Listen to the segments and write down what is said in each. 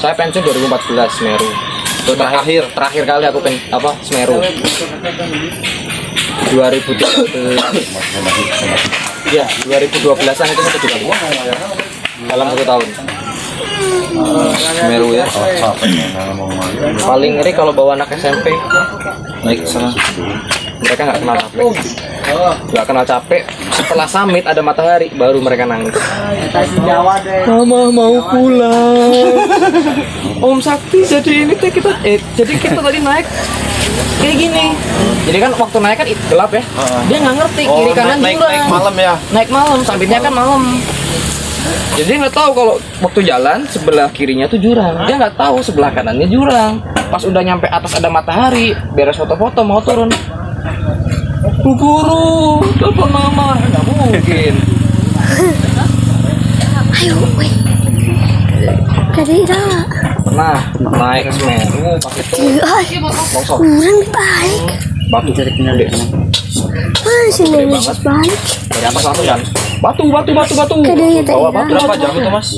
Saya pensiun 2014 Semeru. Itu terakhir kali aku Semeru. 2013. Ya, 2012-an itu satu kali. Dalam 1 tahun. Semeru ya. Paling ngeri kalau bawa anak SMP naik ke sana. Mereka nggak kenal capek. Setelah summit ada matahari baru mereka nangis. Mama mau pulang. Om Sakti jadi kita tadi naik kayak gini. Jadi kan waktu naik kan gelap ya. Dia nggak ngerti kiri kanan naik malam ya. Naik malam, summitnya kan malam. Jadi dia nggak tahu kalau waktu jalan sebelah kirinya tuh jurang. Dia nggak tahu sebelah kanannya jurang. Pas udah nyampe atas ada matahari, beres foto-foto mau turun. Guru, telepon mama, nggak mungkin. Ayo, weh. Jadi dah. Nah, naik Semeru pas itu longsor. Kurang baik. Batu jadi gede. Masih nangis balik. Dari atas langsung kan. Batu. Kadang Bawa batu. Berapa jam itu Mas?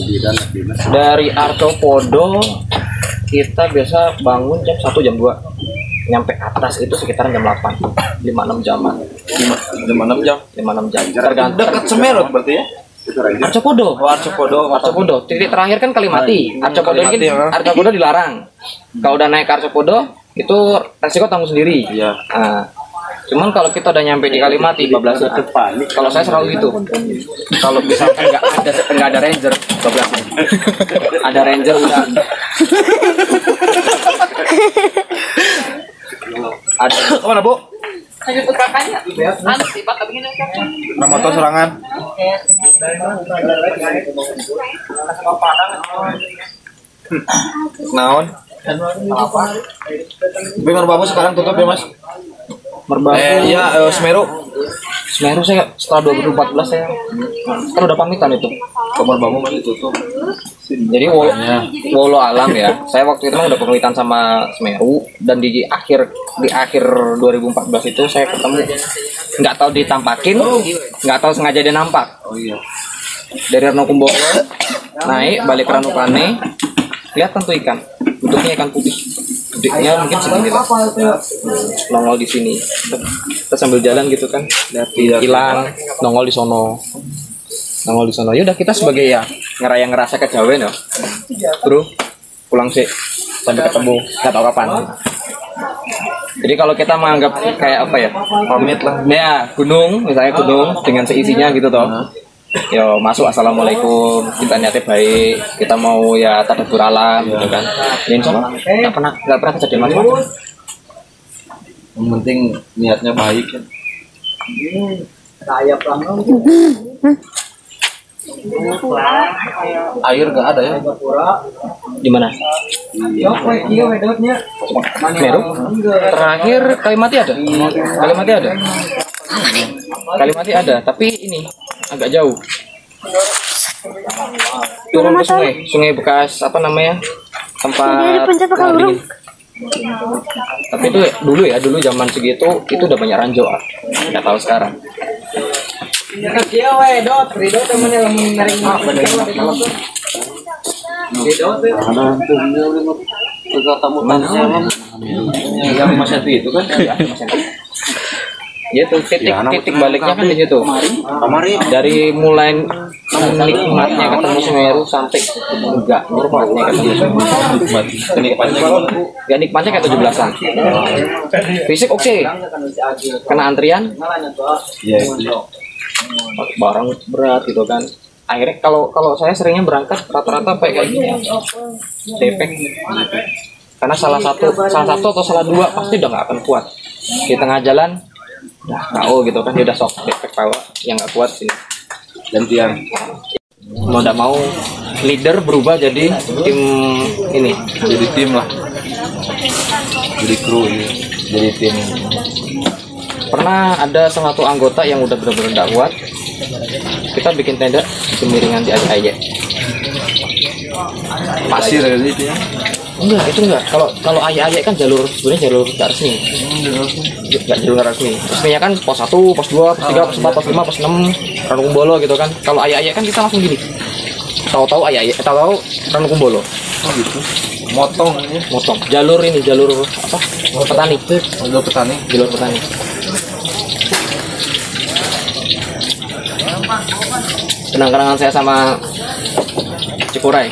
Dari Arcopodo kita biasa bangun jam 1 jam 2. Nyampe atas itu sekitaran jam 8. 5-6 jaman. 5-6 jam. 5-6 jam. Tergantung. Dekat Semeru berarti ya? Arcopodo. Arcopodo. Titik terakhir kan Kalimati. Arcopodo dilarang. Kalau udah naik ke Arcopodo itu resiko tanggung sendiri. Iya. Nah, cuman kalau kita udah nyampe di Kalimati 12 depan. Kalau saya selalu gitu. Kalau misalkan nggak ada ranger 12. Ada ranger udah. Ada Kemana Bu? Ramato serangan. Naon? Tapi Merbabu sekarang tutup ya Mas? Merbabu. Semeru. Semeru saya setelah 2014 saya kan udah pamitan itu. Ke Merbabu masih tutup. Jadi Wolo alam ya. Saya waktu itu udah pamitan sama Semeru dan di akhir 2014 itu saya ketemu. Nggak tahu ditampakin, nggak tahu sengaja dia nampak. Oh iya. Dari Ranokumbolo naik balik ke Ranupane, kelihatan tuh ikan. Bentuknya ikan putih. Gedenya mungkin segini lah. Nongol di sini. Kita sambil jalan gitu kan, lihat hilang, nongol di sono. Ya udah kita sebagai ya ngerasa kejawen ya. Bro, pulang sih sampai ketemu nggak tahu kapan. Jadi kalau kita menganggap kayak apa ya, pamit lah. Ya gunung, misalnya gunung dengan seisinya gitu toh. Yo masuk assalamualaikum, kita niatnya baik, kita mau ya tadabbur alam gitu kan. Insya Allah nggak pernah kejadian macam-macam. Yang penting niatnya baik kan. Air nggak ada ya? Di mana? Meru. Terakhir Kalimati ada. Tapi ini agak jauh. Turun ke sungai bekas apa namanya? Tempat dingin. Tapi itu dulu zaman segitu itu udah banyak ranjau. Nggak tahu sekarang. Yang Mas Yanti itu kan ya itu titik baliknya kan di situ. Dari mulai nikmatnya ketemu Semeru sampai enggak nikmatnya ketemu Semeru. Nikmatnya kayak 17-an. Fisik oke. Kena antrian. Barang berat gitu kan. Akhirnya kalau saya seringnya berangkat rata-rata kayak gini. Depek. Karena salah satu atau salah dua pasti udah nggak akan kuat. Di tengah jalan KO gitu kan, dia udah sok depek power yang nggak kuat sih. Gantian. Mau nggak mau leader berubah jadi tim ini. Jadi tim lah. Jadi kru ini. Jadi tim. Pernah ada salah satu anggota yang udah benar-benar nggak kuat. Kita bikin tenda kemiringan di ayah. Pasir gitu ya. Enggak. Kalau ayah-ayah kan sebenarnya jalur nggak resmi. Nggak jalur resmi. Resminya kan pos 1, pos 2, pos 3, pos 4, pos 5, pos 6, Ranokumbolo gitu kan. Kalau ayah-ayah kan kita langsung gini. Tahu-tahu ayah-ayah, tahu-tahu Ranokumbolo. Oh gitu. Motong ini. Motong. Jalur ini, jalur apa? Petani. Jalur petani. Jalur petani. Kenang-kenangan saya sama Cikuray.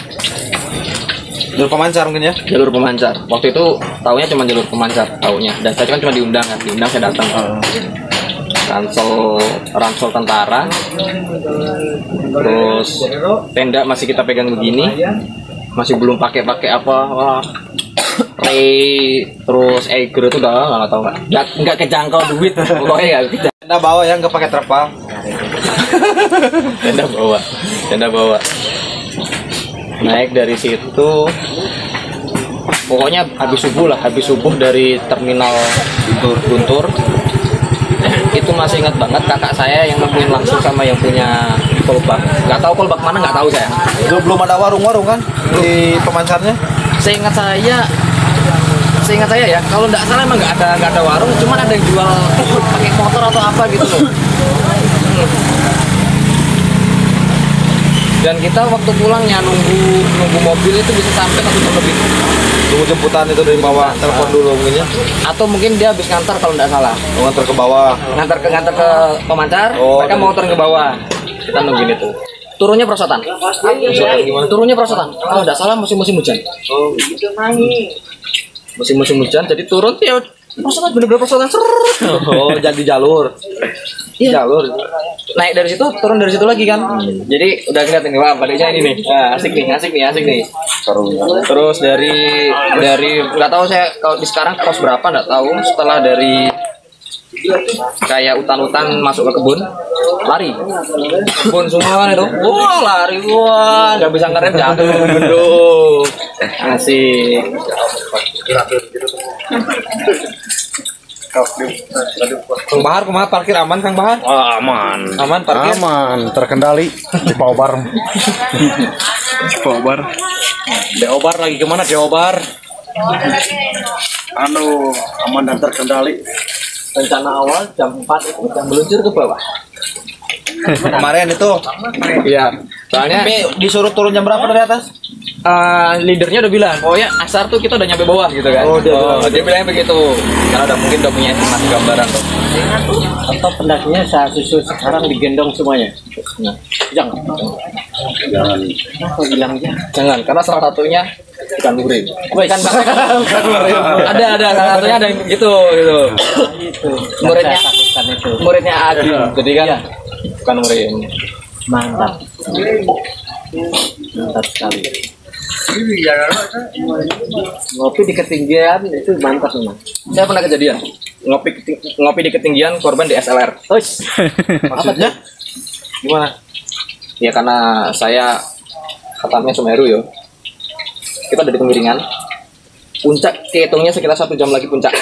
Jalur pemancar mungkin ya? Jalur pemancar. Waktu itu taunya cuma jalur pemancar, taunya. Dan saya kan cuma diundang kan, diundang saya datang. Ransel tentara. Terus tenda masih kita pegang begini. Masih belum pakai apa. Wah. Terus Eiger itu udah nggak tahu nggak kejangkau duit pokoknya nggak. Tenda bawa ya, nggak pakai terpal. tenda bawa naik dari situ pokoknya habis subuh dari terminal Guntur itu masih ingat banget kakak saya yang nemuin langsung sama yang punya kolbak. Nggak tahu kolbak mana, nggak tahu saya. Itu belum ada warung-warung kan di pemancarnya? Seingat saya ya, kalau nggak salah emang nggak ada warung, cuman ada yang jual pakai motor atau apa gitu loh. Dan kita waktu pulangnya nunggu mobil itu bisa sampai 1 jam lebih. Tunggu jemputan itu dari bawah, telepon dulu mungkin ya. Atau mungkin dia habis ngantar kalau nggak salah. Ngantar ke bawah. Ngantar ke pemancar, mereka mau turun ke bawah. Kita nungguin itu. Turunnya perosotan. Turunnya perosotan. Kalau nggak salah musim hujan. Oh, Musim hujan, jadi turun ya perosotan, bener-bener perosotan. oh jadi jalur. Iya. Jalur. Naik dari situ, turun dari situ lagi kan. Jadi udah kelihatan nih, wah baliknya ini nih. Nah, asik nih. Terus dari nggak tahu saya kalau di sekarang kos berapa nggak tahu. Setelah dari kayak hutan-hutan masuk ke kebun, lari. Kebun semua kan itu. Wah, lari. Wah, nggak bisa ngerem, jatuh gendong. Asik. Kang Bahar kemana parkir aman Kang Bahar? Oh, aman. Aman parkir? Aman, terkendali. Deobar. Deobar lagi kemana Deobar? Aman dan terkendali. Rencana awal jam 4 itu jam meluncur ke bawah. Kemarin itu. Iya. Soalnya Tapi disuruh turun jam berapa dari atas? leadernya udah bilang, oh ya asar tuh kita udah nyampe bawah gitu kan. Dia bilangnya begitu. Karena mungkin udah punya estimasi gambaran tuh. Atau pendakinya saya susul sekarang digendong semuanya. Jangan. Apa bilangnya? Jangan, karena salah satunya ikan murim. Ikan bakar. Ada salah satunya ada yang gitu. Muridnya Agi. Jadi kan bukan murim. Mantap sekali. Ngopi di ketinggian itu mantap memang. Saya pernah kejadian ngopi di ketinggian, korban di SLR. Maksudnya? Gimana? Ya karena saya khatamnya Semeru yo. Kita ada di Kemiringan. Puncak kehitungnya sekitar 1 jam lagi puncak.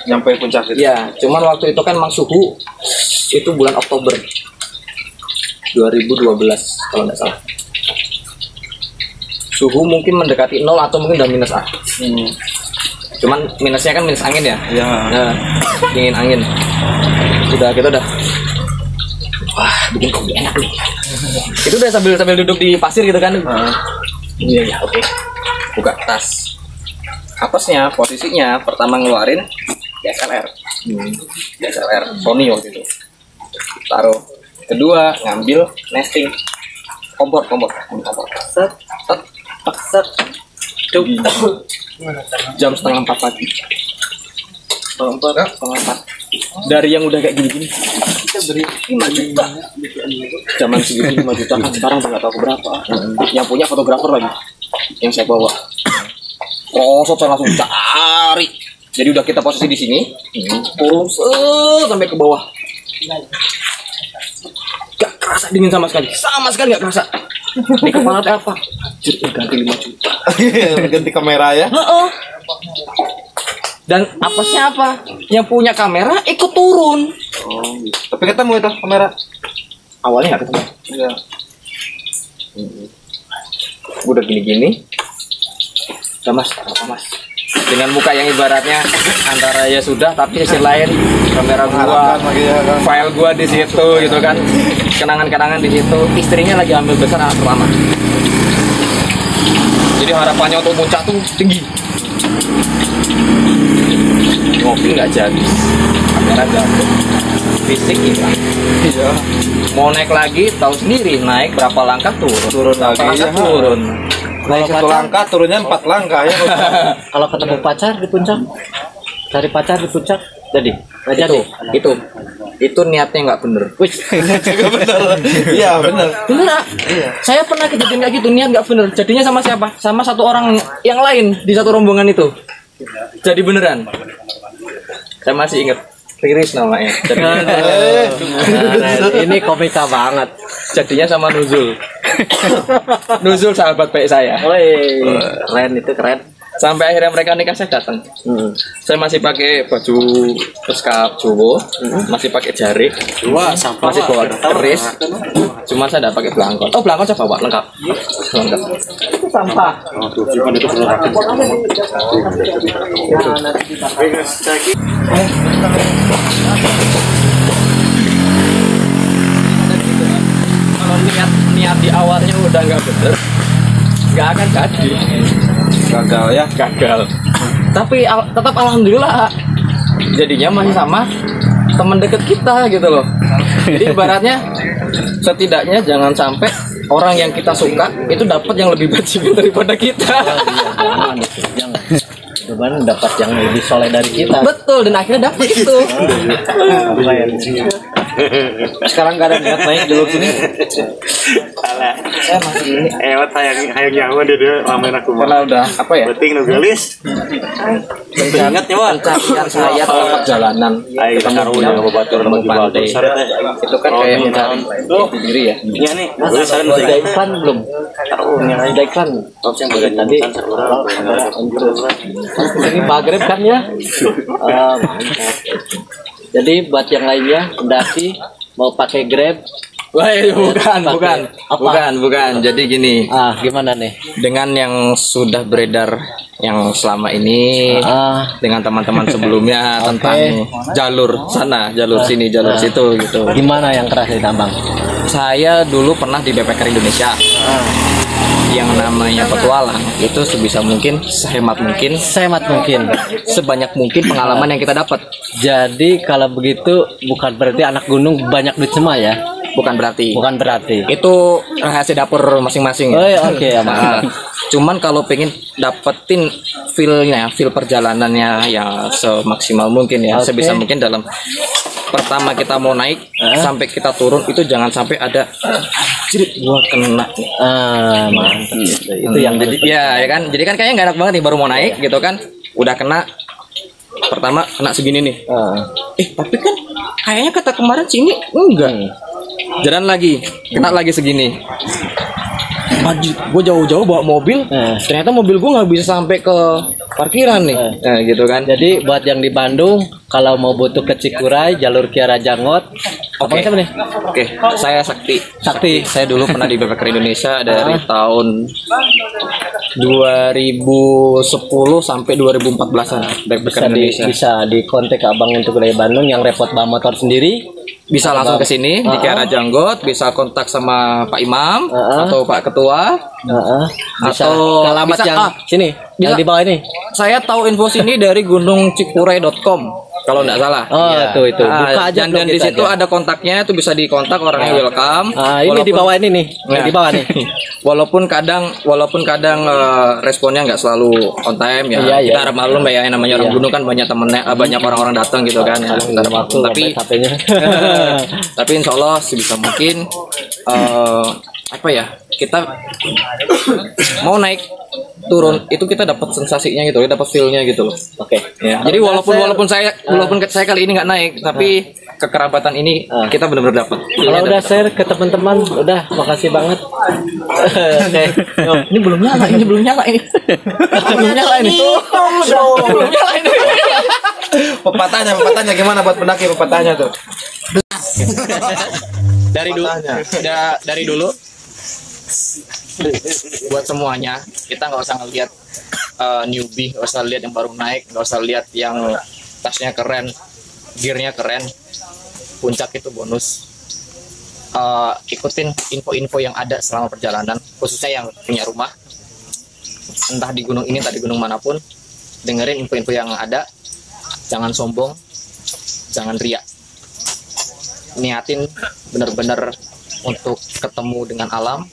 Nyampe puncak itu. Ya, cuman waktu itu kan memang suhu itu bulan Oktober 2012 kalau nggak salah. Suhu mungkin mendekati 0 atau mungkin udah minus A. Cuman minusnya kan minus angin ya. Iya. Nah, dingin angin. Kita udah wah, bikin kopi enak nih. Itu udah sambil duduk di pasir gitu kan. Iya, oke. Buka tas. Apesnya, posisinya pertama ngeluarin DSLR. DSLR Sony waktu itu. Taruh. Kedua, ngambil nesting. Kompor. Set. Jam 3:30 pagi. 4:30. Dari yang udah kayak gini-gini, kita beri 5 juta. Zaman segitu 5 juta kan sekarang nggak tahu berapa. Yang punya fotografer lagi, yang saya bawa. Rosot saya langsung cari. Jadi udah kita posisi di sini, turun sampai ke bawah. Gak kerasa dingin sama sekali gak kerasa. Di kepala teh apa? Ganti 5 juta. Ganti kamera ya. Dan apesnya apa? Yang punya kamera ikut turun. Tapi ketemu itu kamera. Awalnya nggak ketemu. Iya. Udah gini-gini. Udah mas, apa mas? Dengan muka yang ibaratnya antara ya sudah, tapi sisi lain kamera gua, file gua di situ gitu kan, kenangan-kenangan di situ. Istrinya lagi ambil besar anak pertama. Jadi harapannya untuk puncak tuh tinggi. Ngopi nggak jadi, kamera jatuh, fisik hilang. Iya. Mau naik lagi, tahu sendiri naik berapa langkah turun lagi, ya. turun. Naik 1 langkah, turunnya 4 langkah ya. Kalau ketemu pacar di puncak, cari pacar di puncak, jadi nggak jadi. Itu niatnya nggak bener. Wih, Iya benar. Bener ah? Saya pernah kejadian kayak gitu, niat nggak bener. Jadinya sama siapa? Sama satu orang yang lain di satu rombongan itu. Jadi beneran. Saya masih ingat. Riris namanya. ini komika banget. Jadinya sama Nuzul. Nuzul sahabat baik saya. Woi, keren itu keren. Sampai akhirnya mereka nikah, saya datang. Saya masih pakai baju beskap Jowo, masih pakai jari, masih bawa keris. Cuma saya tidak pakai belangkon. Oh, belangkon saya bawa lengkap. Itu sampah. Kalau niat di awalnya udah nggak bener, nggak akan jadi. Gagal ya. Gagal. Tapi tetap alhamdulillah jadinya masih sama teman deket kita gitu loh. Jadi ibaratnya setidaknya jangan sampai orang yang kita suka itu dapat yang lebih bajingan daripada kita. Jangan. Cuman dapat yang lebih soleh dari kita. Betul, dan akhirnya dapat itu. Sekarang gak ada niat naik dulu sini. Saya masih ini Ewat hayang nyawa dia lamain aku mah. karena udah apa ya? Penting nu gelis. Ingat nyawa pencarian saya dalam perjalanan Ayo karunya babatur ketemu bagi pantai. Itu kan kayak mencari jati diri ya. Iya nih. Gelis saran Udah iklan belum? karunya. Udah iklan. Opsi yang bagian Tadi ini maghrib kan ya? Mantap. Jadi buat yang lainnya mendaki mau pakai Grab. Wah, bukan. Jadi gini, Gimana nih? dengan yang sudah beredar yang selama ini dengan teman-teman sebelumnya tentang jalur sana, jalur sini, jalur situ gitu. Gimana yang keras di tambang? Saya dulu pernah di Backpacker Indonesia. Yang namanya petualang itu sebisa mungkin, sehemat mungkin, sebanyak mungkin pengalaman yang kita dapat. Jadi kalau begitu bukan berarti anak gunung banyak duit semua ya? Bukan berarti. Itu rahasia dapur masing-masing. Oh ya, oke ya, Cuman kalau pengen dapetin feel perjalanannya ya semaksimal mungkin ya, sebisa mungkin dalam pertama kita mau naik sampai kita turun itu jangan sampai ada jerit gua kena nih. Mantap. Itu yang jadi ya kan. Jadi kan kayaknya nggak enak banget nih baru mau naik gitu kan. Udah kena pertama kena segini nih. Tapi kan kayaknya kata kemarin sini enggak. Jalan lagi, kena lagi segini. Gue jauh-jauh bawa mobil, ternyata mobil gue nggak bisa sampai ke parkiran nih, gitu kan. Jadi buat yang di Bandung, kalau mau butuh ke Cikuray, jalur Kiara Jangot, Oke, saya Sakti. Saya dulu pernah di Backpacker Indonesia dari tahun 2010 sampai 2014an. Backpacker Indonesia. Bisa di kontak Abang untuk dari Bandung yang repot bawa motor sendiri. Bisa langsung ke sini di Kiara Janggot, bisa kontak sama Pak Imam atau Pak Ketua, Bisa atau ke alamat bisa, yang sini, bisa. yang di bawah ini. Saya tahu info sini dari gunungcikuray.com kalau nggak salah. Itu buka aja dan di situ ada kontaknya, itu bisa dikontak, orangnya welcome. Ini di bawah ini nih, di bawah nih. walaupun kadang responnya nggak selalu on time ya. Kita harap maklum ya, namanya orang gunung kan banyak temennya, banyak orang-orang datang gitu kan ya. Tapi insya Allah sebisa mungkin kita mau naik turun itu kita dapat sensasinya gitu, dapat feelnya gitu loh. Ya. Jadi walaupun saya kali ini nggak naik, tapi kekerabatan ini kita benar-benar dapat. Kalau udah share ke teman-teman, udah makasih banget. Ini belum nyala ini. Belum nyala ini. Pepatahnya gimana buat pendaki pepatahnya tuh? Dari dulu buat semuanya, kita nggak usah ngelihat newbie, nggak usah lihat yang baru naik, nggak usah lihat yang tasnya keren, gearnya keren. Puncak itu bonus. Ikutin info-info yang ada selama perjalanan, khususnya yang punya rumah. entah di gunung ini, entah di gunung manapun, dengerin info-info yang ada, jangan sombong, jangan riak, niatin bener-bener untuk ketemu dengan alam.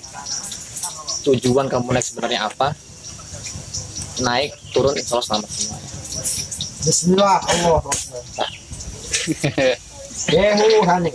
Tujuan kamu naik sebenarnya apa? Naik turun insya Allah selamat semua. Bismillah Allah. Yehu hani.